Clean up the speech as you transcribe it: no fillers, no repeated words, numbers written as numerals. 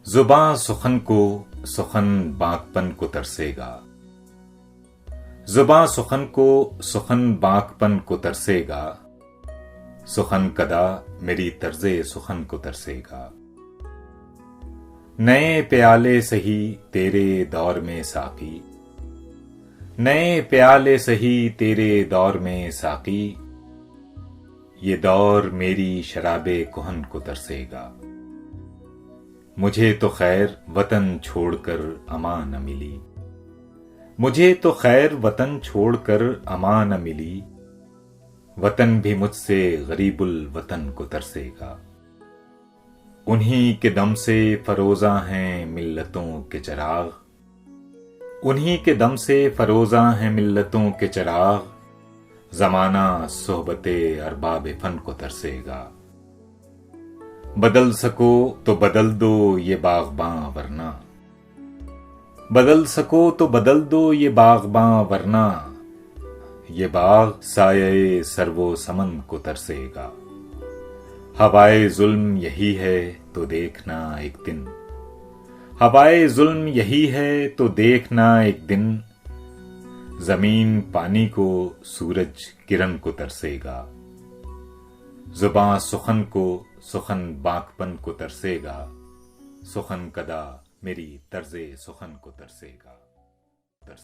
जुबां सुखन को सुखन बाकपन को तरसेगा। जुबां सुखन को सुखन बाकपन को तरसेगा। सुखन कदा मेरी तर्जे सुखन को तरसेगा। नए प्याले सही तेरे दौर में साकी, नए प्याले सही तेरे दौर में साकी। ये दौर मेरी शराबे कुहन को तरसेगा। मुझे तो खैर वतन छोड़कर अमा न मिली, मुझे तो खैर वतन छोड़कर अमा न मिली। वतन भी मुझसे गरीबुल वतन को तरसेगा। उन्हीं के दम से फरोजा हैं मिल्लतों के चिराग, उन्हीं के दम से फरोजा हैं मिल्लतों के चिराग। जमाना सोहबते अरबाब फन को तरसेगा। बदल सको तो बदल दो ये बागबां वरना, बदल सको तो बदल दो ये बागबां वरना। ये बाग साये सर्वो समन को तरसेगा। हवाए जुल्म यही है तो देखना एक दिन, हवाए जुल्म यही है तो देखना एक दिन। जमीन पानी को सूरज किरण को तरसेगा। जुबां सुखन को सुखन बाकपन को तरसेगा। सुखन कदा मेरी तर्जे सुखन को तरसेगा।